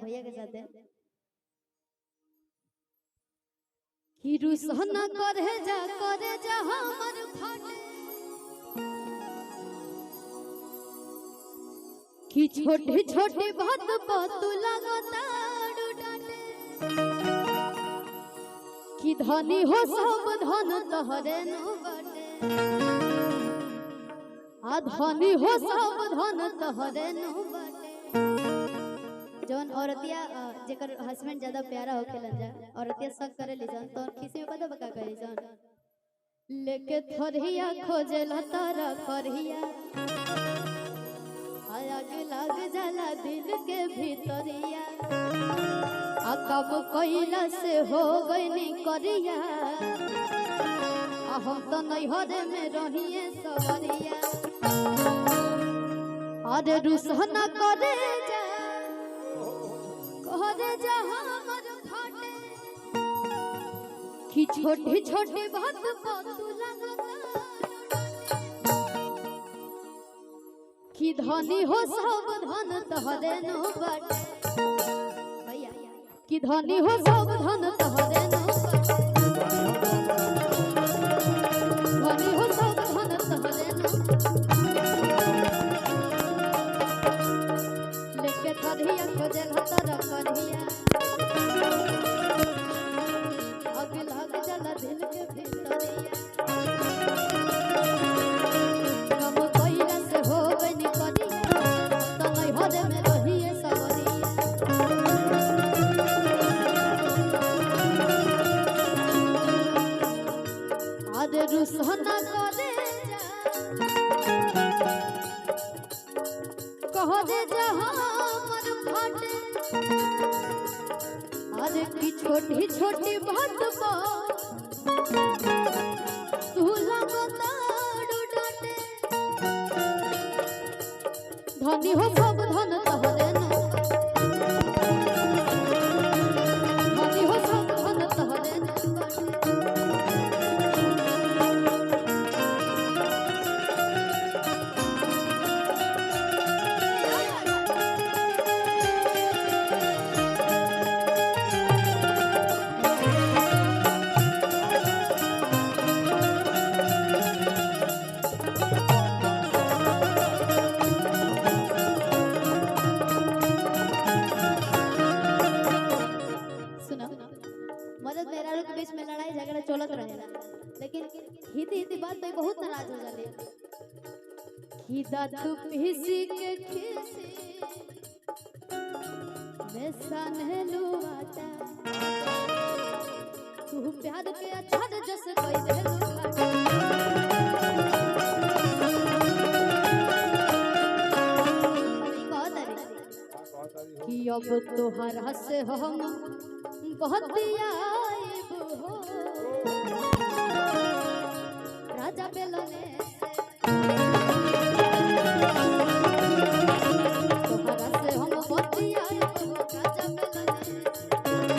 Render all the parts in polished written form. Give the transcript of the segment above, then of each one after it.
भैया के साथ है कि रुसहना करे जा हमर फाटे कि छोटे छोटे बात तू लगता डांटे कि धनी हो सब धन तोहरे नु बाटे आ धनी हो सब धन तोहरे नु बाटे जौन औरतिया जेकर हस्बैंड ज्यादा प्यारा होखेलन जा औरतिया शक करे ली जन तो खिसी में पता बका कहे जन लेके थरिया खोजेला तारा करहिया आग लाग जाला दिल के भीतरिया आ कब कइला से हो गइनी करिया आ हम तो नैहरे में रहिए सवरिया अरे रुसहना करे जा हमर फाटे कि छोटी छोटी बात तू लगता कि धनी हो सब धन तोहरे नु बाटे भैया कि धनी हो सब धन तोहरे नु बाटे धनी हो सब धन तोहरे नु लेके थरिया खोजे हतर करिया आग लाग जाला दिल के भीतरिया कब कइला से हो गइनी करिया तो नैहरे में रहिए सवरिया आज रुसहना करे जा हमर फाटे अरे की छोटी छोटी बात तू लगता डांटे धनी हो सब धन तोहरे नु धनी हो सब धन तोहरे नु मदद मेहरारू के बीच में लड़ाई झगड़ा चलत रहेला लेकिन हिती हिती बात पे बहुत नाराज हो जाले खिदा तू पीसी के खिसी मैं सानलू आता तू प्यार के अच्छा जस कोई देलू कि अब तोहरा से हम बहुत आइब हो राजा बेलने तोहरा से हम बहुत आइब हो राजा बेलने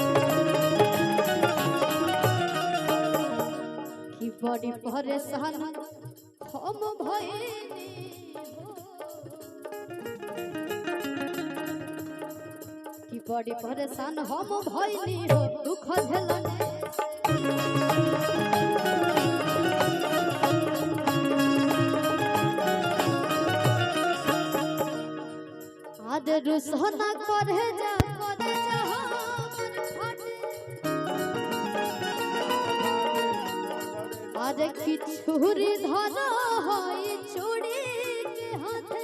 कि बड़ी परेशान हम भइनी कि बड़ी परेशान हम भइनी हो दुख झेलने आज रुसहना करे जा हमर फाटे आज की छुरी धरा है चूड़ी के हाथे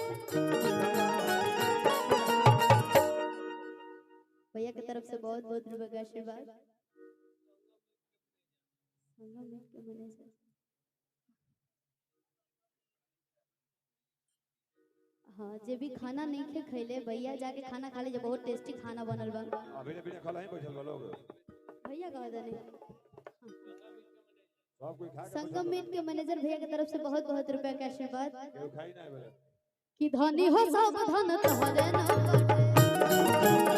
भैया की तरफ से बहुत बहुत रुपए का आशीर्वाद हाँ जे भी खाना नहीं खे खैले भैया जाके खाना खा ले जो बहुत टेस्टी खाना बनल बा अभी ने बिना खाला ही बैठल बा लोग भैया कहा जाने सब कोई खा के संगम मीट के मैनेजर भैया की तरफ से बहुत बहुत रुपए का आशीर्वाद केहू खाई ना बोले कि धनी हो सब धन तोहरे न बाटे